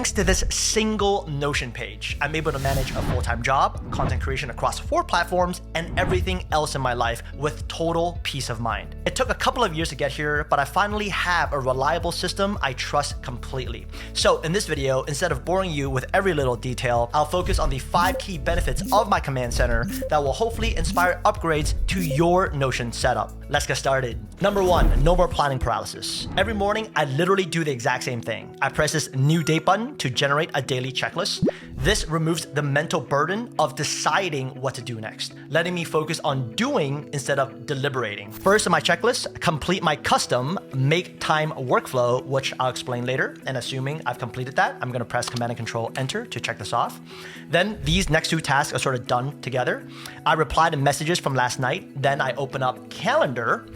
Thanks to this single Notion page, I'm able to manage a full-time job, content creation across 4 platforms, and everything else in my life with total peace of mind. It took a couple of years to get here, but I finally have a reliable system I trust completely. So in this video, instead of boring you with every little detail, I'll focus on the 5 key benefits of my command center that will hopefully inspire upgrades to your Notion setup. Let's get started. Number 1, no more planning paralysis. Every morning, I literally do the exact same thing. I press this new date button to generate a daily checklist. This removes the mental burden of deciding what to do next, letting me focus on doing instead of deliberating. First in my checklist, complete my custom make time workflow, which I'll explain later. And assuming I've completed that, I'm gonna press Command and Control Enter to check this off. Then these next 2 tasks are sort of done together. I reply to messages from last night. Then I open up Calendar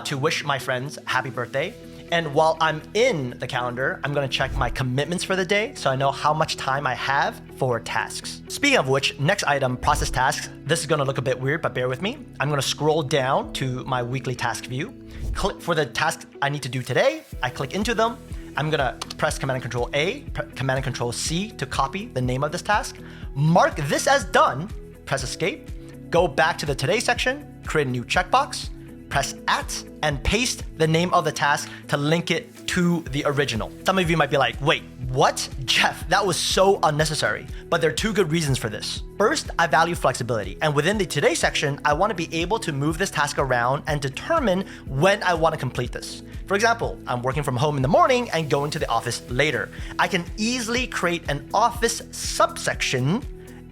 to wish my friends happy birthday. And while I'm in the calendar, I'm gonna check my commitments for the day so I know how much time I have for tasks. Speaking of which, next item, process tasks. This is gonna look a bit weird, but bear with me. I'm gonna scroll down to my weekly task view. Click for the tasks I need to do today. I click into them. I'm gonna press Command and Control A, Command and Control C to copy the name of this task. Mark this as done, press Escape, go back to the Today section, create a new checkbox, press @ and paste the name of the task to link it to the original. Some of you might be like, wait, what? Jeff, that was so unnecessary. But there are 2 good reasons for this. First, I value flexibility. And within the Today section, I want to be able to move this task around and determine when I want to complete this. For example, I'm working from home in the morning and going to the office later. I can easily create an office subsection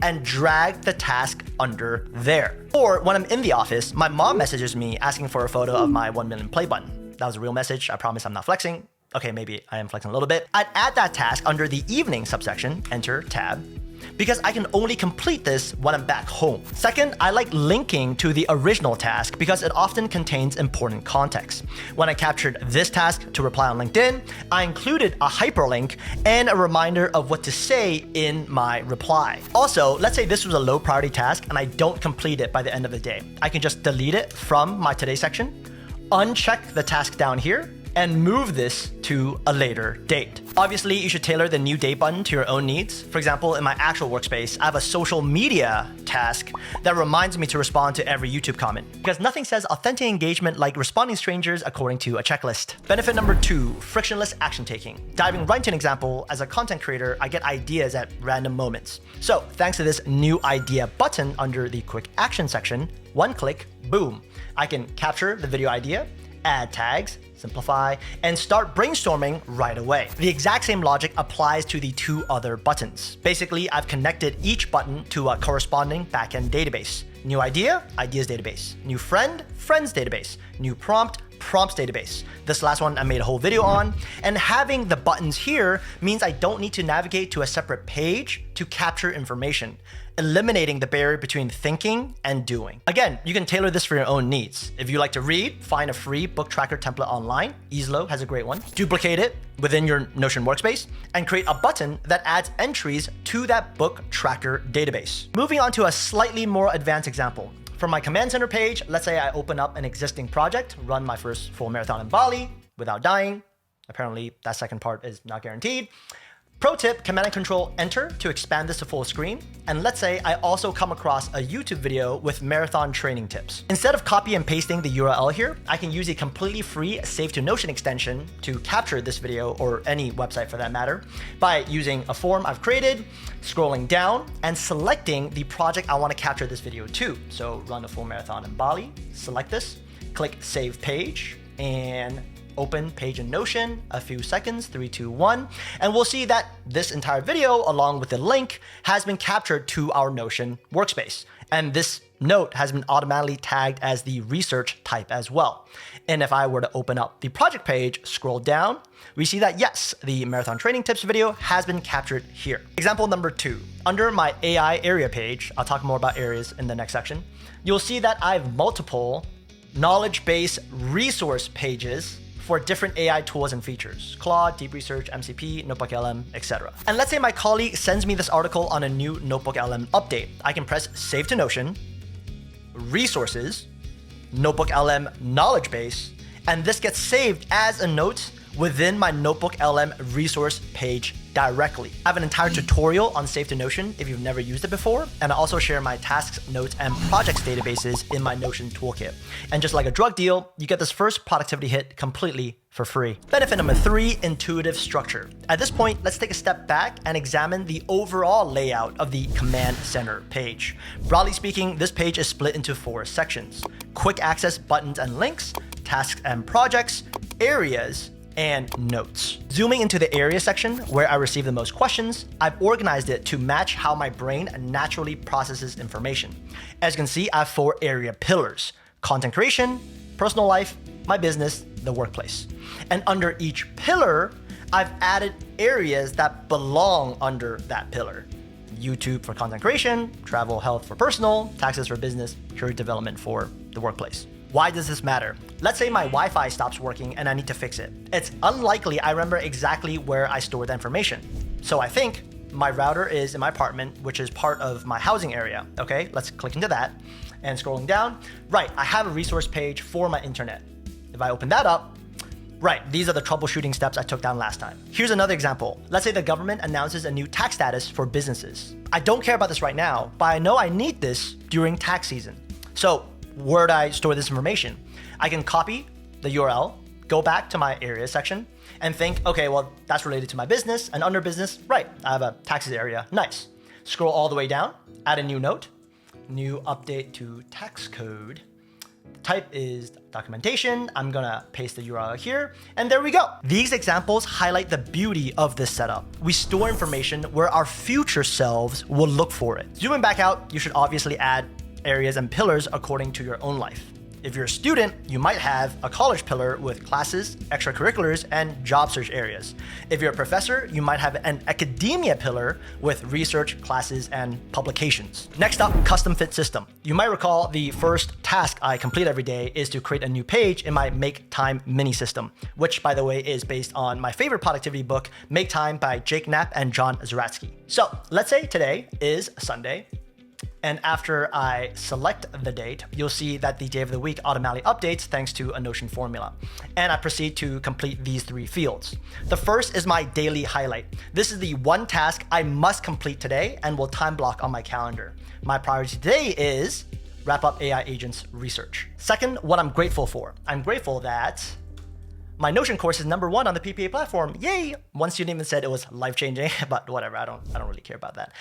and drag the task under there. Or when I'm in the office, my mom messages me asking for a photo of my 1 million play button. That was a real message. I promise I'm not flexing. Okay, maybe I am flexing a little bit. I'd add that task under the evening subsection, enter, tab, because I can only complete this when I'm back home. Second, I like linking to the original task because it often contains important context. When I captured this task to reply on LinkedIn, I included a hyperlink and a reminder of what to say in my reply. Also, let's say this was a low priority task and I don't complete it by the end of the day. I can just delete it from my Today section, uncheck the task down here, and move this to a later date. Obviously, you should tailor the new date button to your own needs. For example, in my actual workspace, I have a social media task that reminds me to respond to every YouTube comment, because nothing says authentic engagement like responding to strangers according to a checklist. Benefit number 2, frictionless action-taking. Diving right into an example, as a content creator, I get ideas at random moments. So thanks to this new idea button under the quick action section, 1 click, boom, I can capture the video idea, add tags, simplify, and start brainstorming right away. The exact same logic applies to the 2 other buttons. Basically, I've connected each button to a corresponding backend database. New idea, ideas database. New friend, friends database. New prompt, prompts database. This last one I made a whole video on, and having the buttons here means I don't need to navigate to a separate page to capture information, eliminating the barrier between thinking and doing. Again, you can tailor this for your own needs. If you like to read, find a free book tracker template online. Easlo has a great one. Duplicate it within your Notion workspace and create a button that adds entries to that book tracker database. Moving on to a slightly more advanced example. From my command center page, let's say I open up an existing project, run my first full marathon in Bali without dying. Apparently that second part is not guaranteed. Pro tip, Command and Control Enter to expand this to full screen. And let's say I also come across a YouTube video with marathon training tips. Instead of copy and pasting the URL here, I can use a completely free Save to Notion extension to capture this video, or any website for that matter, by using a form I've created, scrolling down, and selecting the project I want to capture this video to. So run a full marathon in Bali, select this, click Save Page, and open page in Notion, a few seconds, 3, 2, 1, and we'll see that this entire video, along with the link, has been captured to our Notion workspace. And this note has been automatically tagged as the research type as well. And if I were to open up the project page, scroll down, we see that yes, the marathon training tips video has been captured here. Example number 2, under my AI area page, I'll talk more about areas in the next section, you'll see that I have multiple knowledge base resource pages for different AI tools and features, Claude, Deep Research, MCP, Notebook LM, etc. And let's say my colleague sends me this article on a new Notebook LM update. I can press Save to Notion, Resources, Notebook LM Knowledge Base, and this gets saved as a note within my Notebook LM resource page directly. I have an entire tutorial on Save to Notion if you've never used it before, and I also share my tasks, notes, and projects databases in my Notion toolkit. And just like a drug deal, you get this first productivity hit completely for free. Benefit number 3, intuitive structure. At this point, let's take a step back and examine the overall layout of the Command Center page. Broadly speaking, this page is split into 4 sections: quick access buttons and links, tasks and projects, areas, and notes. Zooming into the area section where I receive the most questions, I've organized it to match how my brain naturally processes information. As you can see, I have 4 area pillars: content creation, personal life, my business, the workplace. And under each pillar, I've added areas that belong under that pillar: YouTube for content creation, travel, health for personal, taxes for business, career development for the workplace. Why does this matter? Let's say my Wi-Fi stops working and I need to fix it. It's unlikely I remember exactly where I stored the information. So I think my router is in my apartment, which is part of my housing area. Okay, let's click into that. And scrolling down, right, I have a resource page for my internet. If I open that up, right, these are the troubleshooting steps I took down last time. Here's another example. Let's say the government announces a new tax status for businesses. I don't care about this right now, but I know I need this during tax season. So where do I store this information? I can copy the URL, go back to my area section, and think, okay, well, that's related to my business, and under business, right, I have a taxes area, nice. Scroll all the way down, add a new note, new update to tax code. Type is documentation. I'm gonna paste the URL here, and there we go. These examples highlight the beauty of this setup. We store information where our future selves will look for it. Zooming back out, you should obviously add areas and pillars according to your own life. If you're a student, you might have a college pillar with classes, extracurriculars, and job search areas. If you're a professor, you might have an academia pillar with research, classes, and publications. Next up, custom fit system. You might recall the first task I complete every day is to create a new page in my Make Time mini system, which, by the way, is based on my favorite productivity book, Make Time by Jake Knapp and John Zeratsky. So let's say today is Sunday. And after I select the date, you'll see that the day of the week automatically updates thanks to a Notion formula. And I proceed to complete these 3 fields. The first is my daily highlight. This is the one task I must complete today and will time block on my calendar. My priority today is wrap up AI agents research. Second, what I'm grateful for. I'm grateful that my Notion course is #1 on the PPA platform. Yay! One student even said it was life-changing, but whatever, I don't really care about that.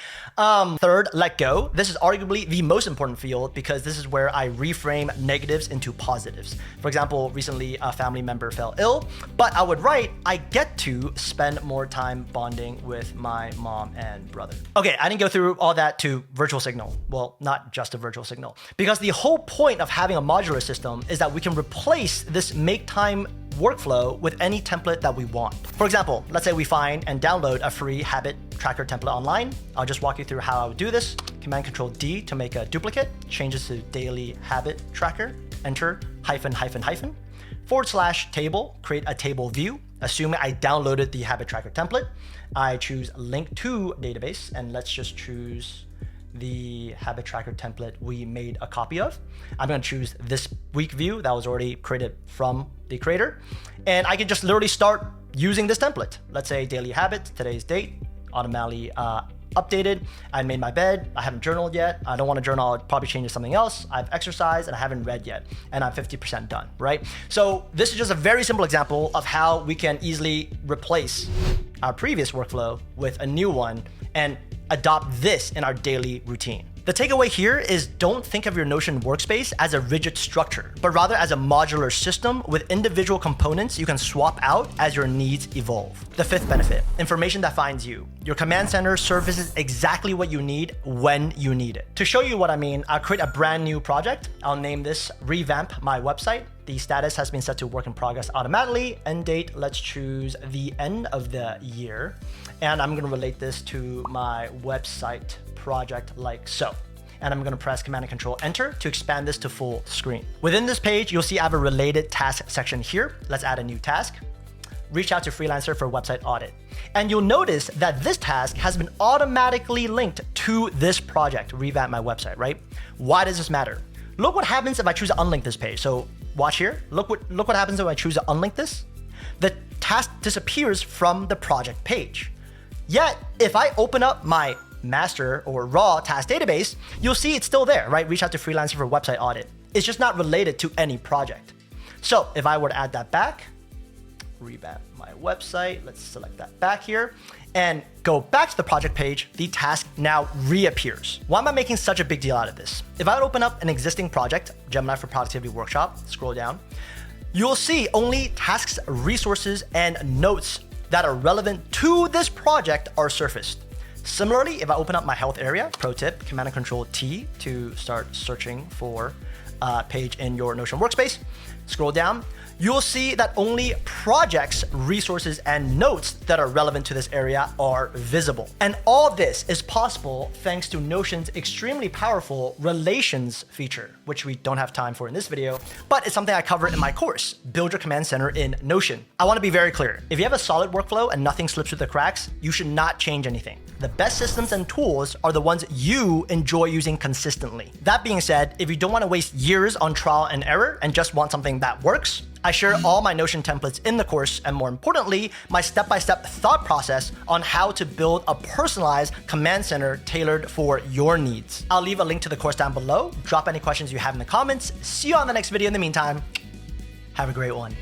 Third, let go. This is arguably the most important field because this is where I reframe negatives into positives. For example, recently a family member fell ill, but I would write, I get to spend more time bonding with my mom and brother. Okay, I didn't go through all that to virtual signal. Well, not just a virtual signal, because the whole point of having a modular system is that we can replace this Make Time workflow with any template that we want. For example, let's say we find and download a free habit tracker template online. I'll just walk you through how I would do this. Command-Control-D to make a duplicate, changes to daily habit tracker, enter -- table, create a table view. Assuming I downloaded the habit tracker template, I choose link to database, and let's just choose the habit tracker template we made a copy of. I'm going to choose this week view that was already created from the creator. And I can just literally start using this template. Let's say daily habits, today's date, automatically updated. I made my bed. I haven't journaled yet. I don't want to journal. I'll probably change to something else. I've exercised and I haven't read yet. And I'm 50% done, right? So this is just a very simple example of how we can easily replace our previous workflow with a new one and adopt this in our daily routine. The takeaway here is don't think of your Notion workspace as a rigid structure, but rather as a modular system with individual components you can swap out as your needs evolve. The fifth benefit, information that finds you. Your command center surfaces exactly what you need when you need it. To show you what I mean, I'll create a brand new project. I'll name this Revamp My Website. The status has been set to work in progress automatically. End date, let's choose the end of the year. And I'm gonna relate this to my website project like so. And I'm gonna press Command and Control Enter to expand this to full screen. Within this page, you'll see I have a related task section here. Let's add a new task. Reach out to freelancer for website audit. And you'll notice that this task has been automatically linked to this project, Revamp My Website, right? Why does this matter? Look what happens if I choose to unlink this page. So watch here, look what happens if I choose to unlink this. The task disappears from the project page. Yet, if I open up my master or raw task database, you'll see it's still there, right? Reach out to freelancer for website audit. It's just not related to any project. So if I were to add that back, revamp my website, let's select that back here, and go back to the project page, the task now reappears. Why am I making such a big deal out of this? If I would open up an existing project, Gemini for Productivity Workshop, scroll down, you'll see only tasks, resources, and notes that are relevant to this project are surfaced. Similarly, if I open up my health area, pro tip, Command and Control T to start searching for a page in your Notion workspace, scroll down, you'll see that only projects, resources, and notes that are relevant to this area are visible. And all this is possible thanks to Notion's extremely powerful relations feature, which we don't have time for in this video, but it's something I cover in my course, Build Your Command Center in Notion. I want to be very clear. If you have a solid workflow and nothing slips through the cracks, you should not change anything. The best systems and tools are the ones you enjoy using consistently. That being said, if you don't want to waste years on trial and error and just want something that works, I share all my Notion templates in the course, and more importantly, my step-by-step thought process on how to build a personalized command center tailored for your needs. I'll leave a link to the course down below. Drop any questions you have in the comments. See you on the next video. In the meantime, have a great one.